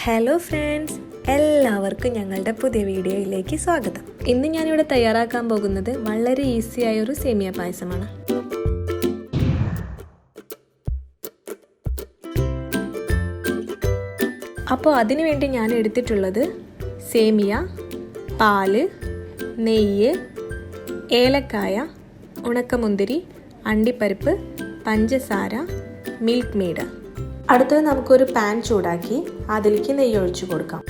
Hello friends, എല്ലാവർക്കും ഞങ്ങളുടെ പുതിയ വീഡിയോയിലേക്ക് സ്വാഗതം. ഇന്ന് ഞാനിവിടെ തയ്യാറാക്കാൻ പോകുന്നത് വളരെ ഈസിയായ ഒരു സേമിയ പായസമാണ്. അപ്പോൾ അതിനു വേണ്ടി ഞാൻ എടുത്തിട്ടുള്ളത് സേമിയ, പാല്, നെയ്യ്, ഏലക്കായ, ഉണക്കമുന്തിരി, അണ്ടിപ്പരിപ്പ്, പഞ്ചസാര, മിൽക്ക് മെയ്ഡ്. അടുത്തത് നമുക്കൊരു പാൻ ചൂടാക്കി അതിലേക്ക് നെയ്യ് ഒഴിച്ചു കൊടുക്കാം.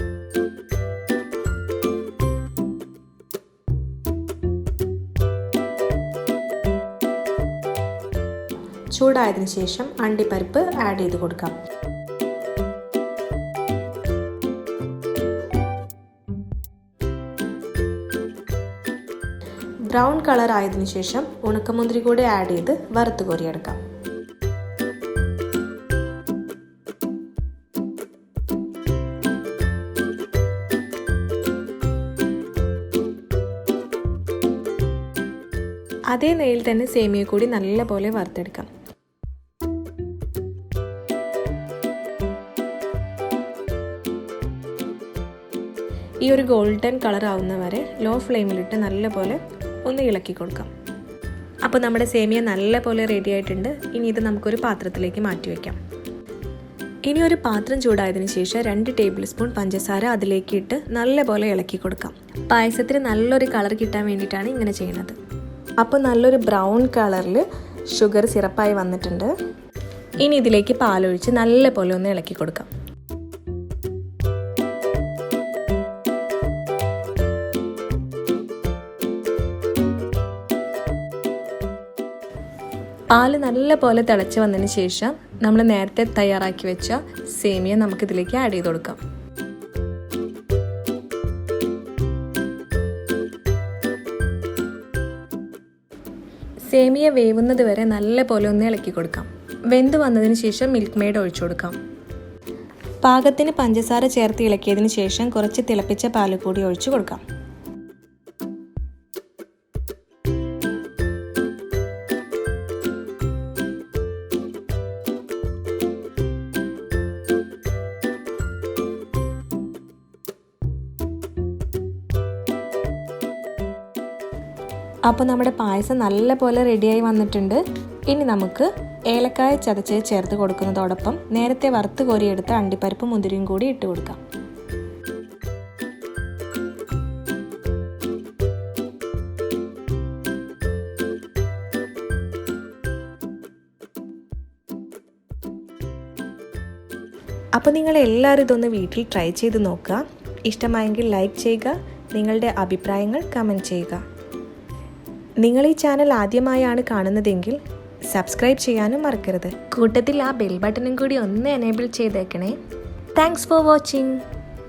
ചൂടായതിനു ശേഷം അണ്ടിപ്പരിപ്പ് ആഡ് ചെയ്ത് കൊടുക്കാം. ബ്രൗൺ കളർ ആയതിനു ശേഷം ഉണക്കമുന്തിരി കൂടെ ആഡ് ചെയ്ത് വറുത്ത് കോരിയെടുക്കാം. അതേ നെയ്യിൽ തന്നെ സേമിയ കൂടി നല്ലപോലെ വറുത്തെടുക്കാം. ഈ ഒരു ഗോൾഡൻ കളർ ആവുന്നവരെ ലോ ഫ്ലെയിമിലിട്ട് നല്ലപോലെ ഒന്ന് ഇളക്കി കൊടുക്കാം. അപ്പോൾ നമ്മുടെ സേമിയ നല്ലപോലെ റെഡി ആയിട്ടുണ്ട്. ഇനി ഇത് നമുക്കൊരു പാത്രത്തിലേക്ക് മാറ്റി വയ്ക്കാം. ഇനി ഒരു പാത്രം ചൂടായതിനു ശേഷം 2 ടേബിൾ സ്പൂൺ പഞ്ചസാര അതിലേക്ക് ഇട്ട് നല്ലപോലെ ഇളക്കി കൊടുക്കാം. പായസത്തിന് നല്ലൊരു കളർ കിട്ടാൻ വേണ്ടിയിട്ടാണ് ഇങ്ങനെ ചെയ്യുന്നത്. അപ്പോൾ നല്ലൊരു ബ്രൗൺ കളറിൽ ഷുഗർ സിറപ്പായി വന്നിട്ടുണ്ട്. ഇനി ഇതിലേക്ക് പാലൊഴിച്ച് നല്ലപോലെ ഒന്ന് ഇളക്കി കൊടുക്കാം. പാല് നല്ലപോലെ തിളച്ച് വന്നതിന് ശേഷം നമ്മൾ നേരത്തെ തയ്യാറാക്കി വെച്ച സേമിയ നമുക്കിതിലേക്ക് ആഡ് ചെയ്ത് കൊടുക്കാം. സേമിയ വേവുന്നത് വരെ നല്ലപോലെ ഒന്ന് ഇളക്കി കൊടുക്കാം. വെന്ത് വന്നതിന് ശേഷം മിൽക്ക് മെയ്ഡ് ഒഴിച്ചു കൊടുക്കാം. പാകത്തിന് പഞ്ചസാര ചേർത്ത് ഇളക്കിയതിന് ശേഷം കുറച്ച് തിളപ്പിച്ച പാല് കൂടി ഒഴിച്ചു കൊടുക്കാം. അപ്പോൾ നമ്മുടെ പായസം നല്ലപോലെ റെഡിയായി വന്നിട്ടുണ്ട്. ഇനി നമുക്ക് ഏലക്കായ ചതച്ച് ചേർത്ത് കൊടുക്കുന്നതോടൊപ്പം നേരത്തെ വറുത്ത് കോരിയെടുത്ത അണ്ടിപ്പരിപ്പ് മുന്തിരിയും കൂടി ഇട്ട് കൊടുക്കാം. അപ്പോൾ നിങ്ങൾ എല്ലാവരും ഇതൊന്ന് വീട്ടിൽ ട്രൈ ചെയ്ത് നോക്കുക. ഇഷ്ടമായെങ്കിൽ ലൈക്ക് ചെയ്യുക, നിങ്ങളുടെ അഭിപ്രായങ്ങൾ കമൻറ്റ് ചെയ്യുക. നിങ്ങൾ ഈ ചാനൽ ആദ്യമായാണ് കാണുന്നതെങ്കിൽ സബ്സ്ക്രൈബ് ചെയ്യാനും മറക്കരുത്. കൂട്ടത്തിൽ ആ ബെൽ ബട്ടണും കൂടി ഒന്ന് എനേബിൾ ചെയ്തേക്കണേ. Thanks for watching.